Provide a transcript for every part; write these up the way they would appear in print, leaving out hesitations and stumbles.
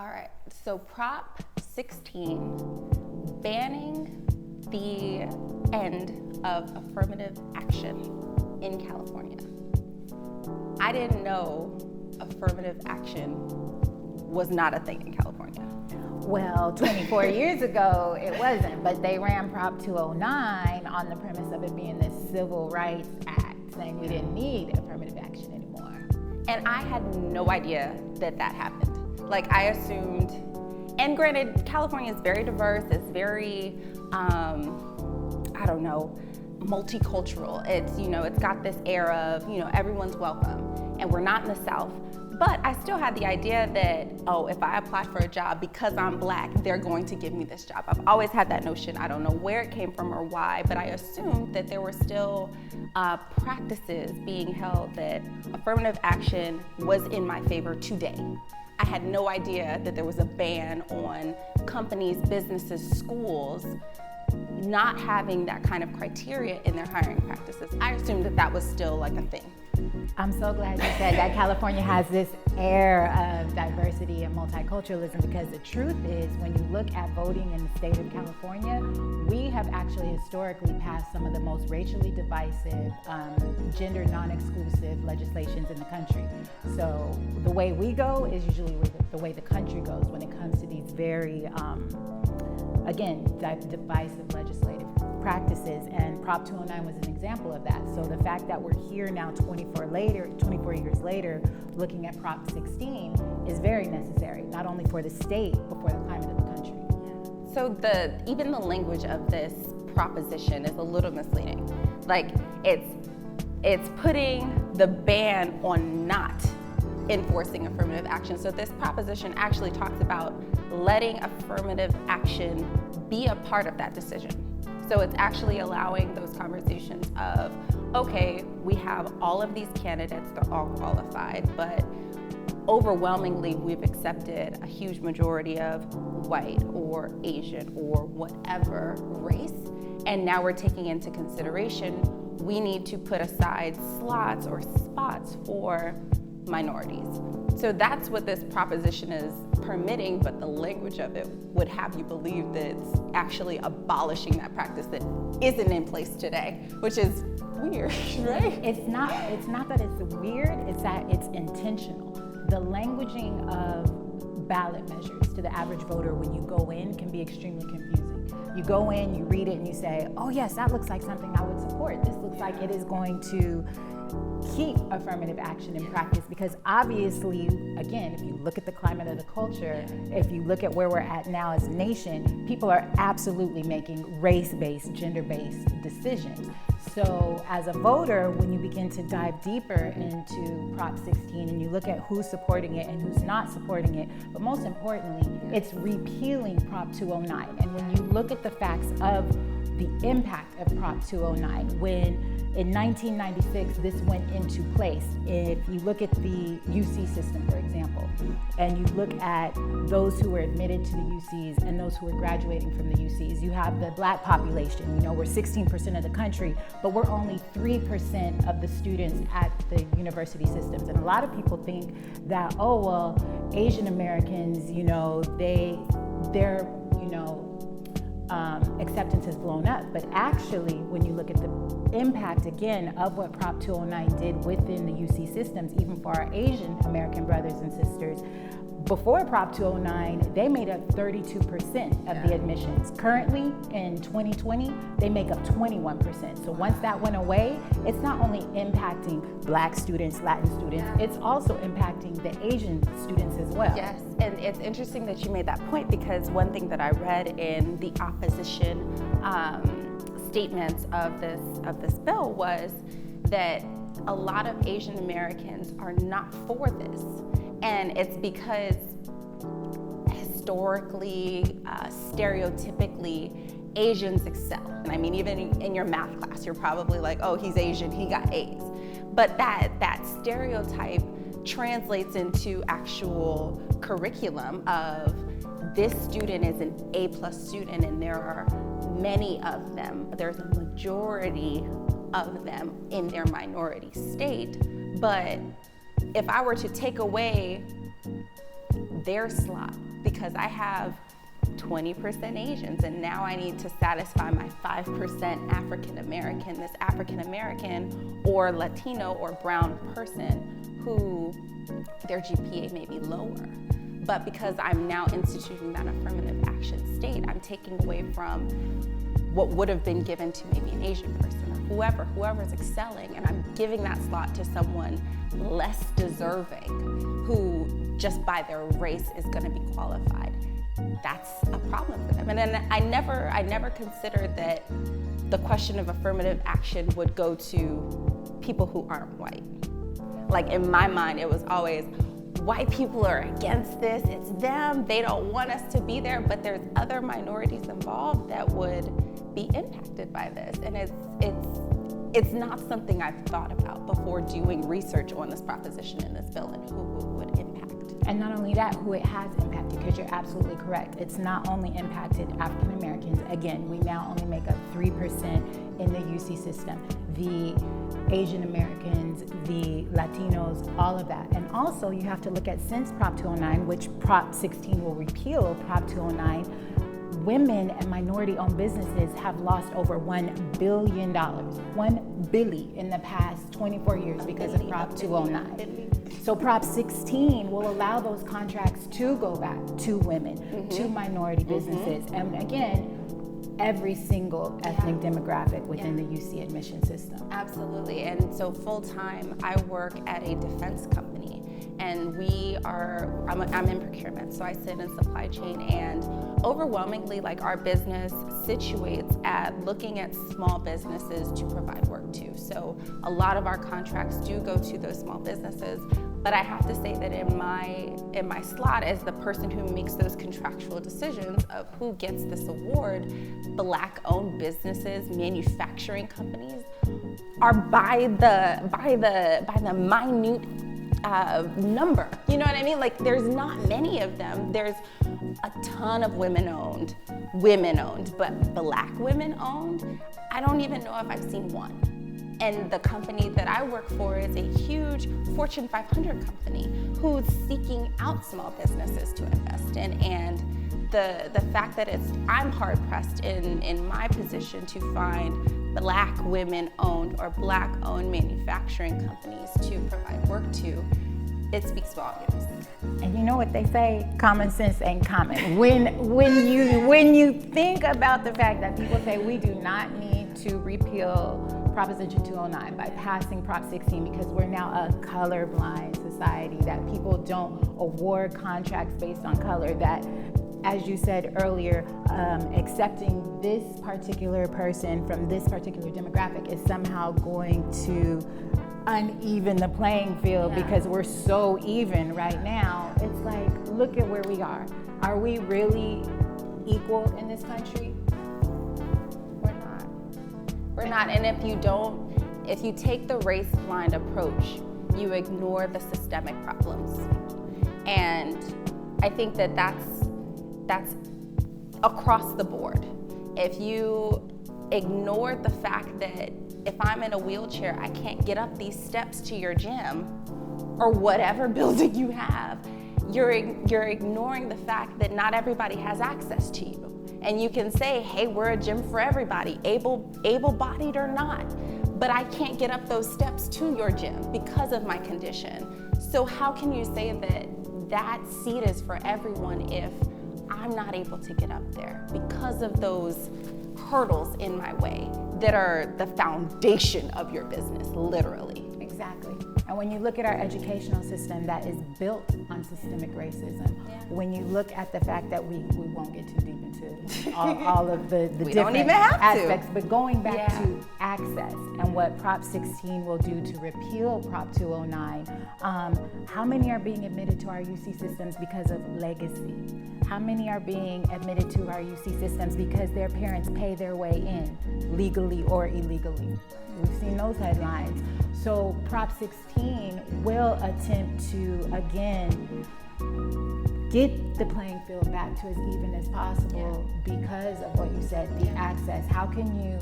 All right, so Prop 16, banning the end of affirmative action in California. I didn't know affirmative action was not a thing in California. Well, 24 years ago, it wasn't, but they ran Prop 209 on the premise of it being this Civil Rights Act, saying we didn't need affirmative action anymore. And I had no idea that that happened. Like, I assumed, and granted, California is very diverse, it's very, multicultural. It's, it's got this air of, everyone's welcome, and we're not in the South. But I still had the idea that, if I apply for a job because I'm Black, they're going to give me this job. I've always had that notion. I don't know where it came from or why, but I assumed that there were still practices being held that affirmative action was in my favor today. I had no idea that there was a ban on companies, businesses, schools not having that kind of criteria in their hiring practices. I assumed that that was still like a thing. I'm so glad you said that California has this air of diversity and multiculturalism, because the truth is, when you look at voting in the state of California, we have actually historically passed some of the most racially divisive, gender non-exclusive legislations in the country. So the way we go is usually the way the country goes when it comes to these very, divisive legislative practices, and Prop 209 was an example of that. So the fact that we're here now 24 years later, looking at Prop 16 is very necessary, not only for the state, but for the climate of the country. So even the language of this proposition is a little misleading. Like, it's putting the ban on not enforcing affirmative action. So this proposition actually talks about letting affirmative action be a part of that decision. So it's actually allowing those conversations of, okay, we have all of these candidates, they're all qualified, but overwhelmingly we've accepted a huge majority of white or Asian or whatever race, and now we're taking into consideration we need to put aside slots or spots for minorities. So that's what this proposition is permitting, but the language of it would have you believe that it's actually abolishing that practice that isn't in place today, which is weird, right? It's not that it's weird, it's that it's intentional. The languaging of ballot measures to the average voter when you go in can be extremely confusing. You go in, you read it, and you say, oh yes, that looks like something I would support. This looks like it is going to keep affirmative action in practice, because obviously, again, if you look at the climate of the culture, if you look at where we're at now as a nation, people are absolutely making race-based, gender-based decisions. So as a voter, when you begin to dive deeper into Prop 16 and you look at who's supporting it and who's not supporting it, but most importantly, it's repealing Prop 209. And when you look at the facts of the impact of Prop 209, when in 1996, this went into place. If you look at the UC system, for example, and you look at those who were admitted to the UCs and those who were graduating from the UCs, you have the Black population. We're 16% of the country, but we're only 3% of the students at the university systems. And a lot of people think that, Asian Americans, their acceptance has blown up. But actually, when you look at the impact again of what Prop 209 did within the UC systems, even for our Asian American brothers and sisters, before Prop 209, they made up 32% of the admissions. Currently, in 2020, they make up 21%. So once that went away, it's not only impacting Black students, Latin students, it's also impacting the Asian students as well. Yes, and it's interesting that you made that point, because one thing that I read in the opposition statements of this bill was that a lot of Asian Americans are not for this. And it's because historically, stereotypically, Asians excel. And I mean, even in your math class, you're probably like, oh, he's Asian, he got A's. But that stereotype translates into actual curriculum of this student is an A+ student, and there are many of them. There's a majority of them in their minority state. But if I were to take away their slot because I have 20% Asians, and now I need to satisfy my 5% African American, this African American or Latino or brown person who their GPA may be lower. But because I'm now instituting that affirmative action state, I'm taking away from what would have been given to maybe an Asian person or whoever's excelling, and I'm giving that slot to someone less deserving who just by their race is going to be qualified. That's a problem for them. And then I never considered that the question of affirmative action would go to people who aren't white. Like in my mind, it was always, white people are against this, it's them, they don't want us to be there, but there's other minorities involved that would be impacted by this. And it's not something I've thought about before doing research on this proposition in this bill and who it would impact. And not only that, who it has impacted, because you're absolutely correct. It's not only impacted African Americans. Again, we now only make up 3% in the UC system. The Asian Americans, the Latinos, all of that. And also you have to look at, since Prop 209, which Prop 16 will repeal Prop 209, women and minority-owned businesses have lost over $1 billion, $1 billion in the past 24 years because of Prop 209. So Prop 16 will allow those contracts to go back to women, to minority businesses, and again, every single ethnic demographic within the UC admission system. Absolutely, and so full-time, I work at a defense company, and I'm in procurement, so I sit in supply chain, and overwhelmingly, like, our business situates at looking at small businesses to provide work to. So a lot of our contracts do go to those small businesses, but I have to say that in my slot as the person who makes those contractual decisions of who gets this award, Black-owned businesses, manufacturing companies are by the minute number. You know what I mean? Like, there's not many of them. There's a ton of women-owned, but Black women-owned, I don't even know if I've seen one. And the company that I work for is a huge Fortune 500 company who's seeking out small businesses to invest in. And the fact that I'm hard pressed in my position to find Black women-owned or Black-owned manufacturing companies to provide work to, it speaks volumes. And you know what they say, common sense ain't common. When you think about the fact that people say we do not need to repeal Proposition 209 by passing Prop 16 because we're now a colorblind society, that people don't award contracts based on color, that, as you said earlier, accepting this particular person from this particular demographic is somehow going to uneven the playing field because we're so even right now. It's like, look at where we are. Are we really equal in this country? We're not, and if you take the race blind approach, you ignore the systemic problems. And I think that that's across the board. If you ignore the fact that if I'm in a wheelchair, I can't get up these steps to your gym or whatever building you have, you're ignoring the fact that not everybody has access to you. And you can say, hey, we're a gym for everybody, able-bodied or not, but I can't get up those steps to your gym because of my condition. So how can you say that seat is for everyone if I'm not able to get up there because of those hurdles in my way that are the foundation of your business, literally? Exactly. And when you look at our educational system that is built on systemic racism, when you look at the fact that we won't get too deep into all of the different aspects, but going back to access and what Prop 16 will do to repeal Prop 209, how many are being admitted to our UC systems because of legacy? How many are being admitted to our UC systems because their parents pay their way in, legally or illegally? We've seen those headlines. So Prop 16 will attempt to, again, get the playing field back to as even as possible because of what you said, the access. How can you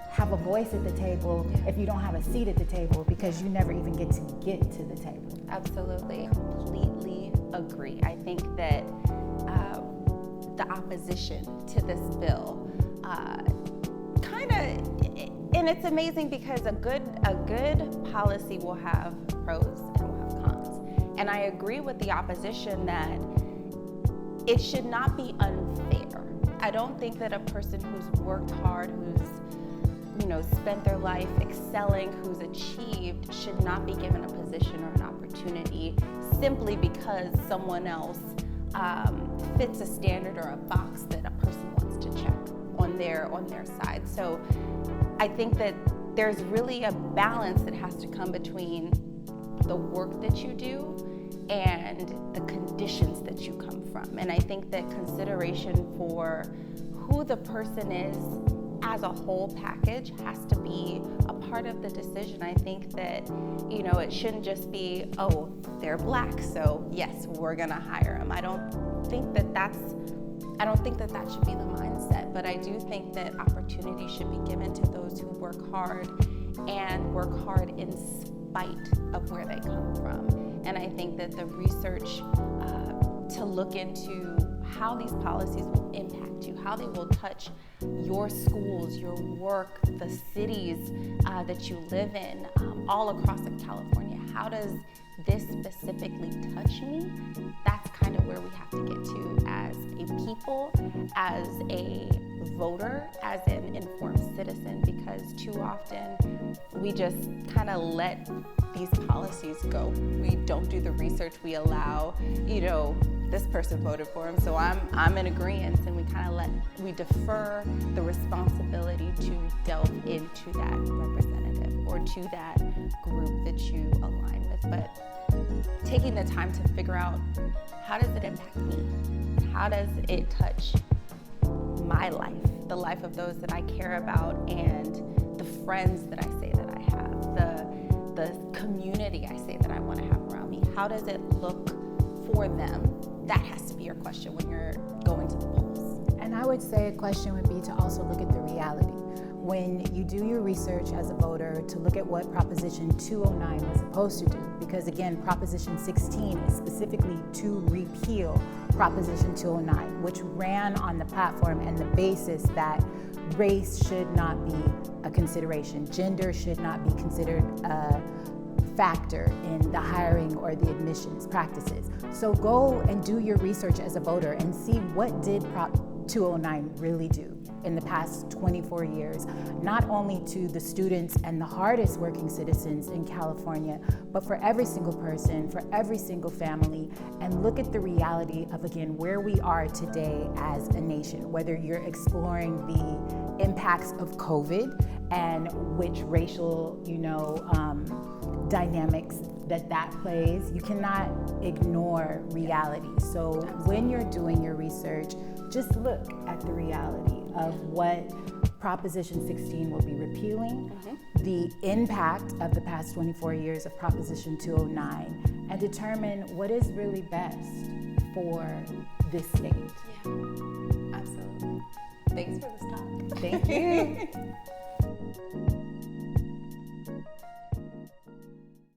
have a voice at the table if you don't have a seat at the table because you never even get to the table? Absolutely. Completely agree. I think that the opposition to this bill, and it's amazing because a good policy will have pros and will have cons. And I agree with the opposition that it should not be unfair. I don't think that a person who's worked hard, who's spent their life excelling, who's achieved, should not be given a position or an opportunity simply because someone else fits a standard or a box that a person wants to check on their side. So I think that there's really a balance that has to come between the work that you do and the conditions that you come from. And I think that consideration for who the person is as a whole package has to be a part of the decision. I think that, it shouldn't just be, oh, they're Black, so yes, we're gonna hire them. I don't think that that should be the mindset, but I do think that opportunity should be given to those who work hard and work hard in spite of where they come from. And I think that the research to look into how these policies will impact you, how they will touch your schools, your work, the cities that you live in, all across California. How does this specifically touch me? That's kind of where we have to get to as a people, as a voter, as an informed citizen, because too often we just kind of let these policies go. We don't do the research. We allow, this person voted for him, so I'm in agreement, and we defer the responsibility to delve into that representative or to that group that you align with. But taking the time to figure out, how does it impact me? How does it touch my life, the life of those that I care about, and the friends that I say that I have, the community I say that I want to have around me? How does it look for them? That has to be your question when you're going to the polls. And I would say a question would be to also look at the reality. When you do your research as a voter, to look at what Proposition 209 was supposed to do, because again, Proposition 16 is specifically to repeal Proposition 209, which ran on the platform and the basis that race should not be a consideration, gender should not be considered a factor in the hiring or the admissions practices. So go and do your research as a voter and see, what did Prop 209 really do in the past 24 years, not only to the students and the hardest working citizens in California, but for every single person, for every single family, and look at the reality of, again, where we are today as a nation, whether you're exploring the impacts of COVID and which racial, dynamics that plays. You cannot ignore reality. So when you're doing your research, just look at the reality of what Proposition 16 will be repealing, the impact of the past 24 years of Proposition 209, and determine what is really best for this state. Yeah, absolutely. Thanks for this talk. Thank you.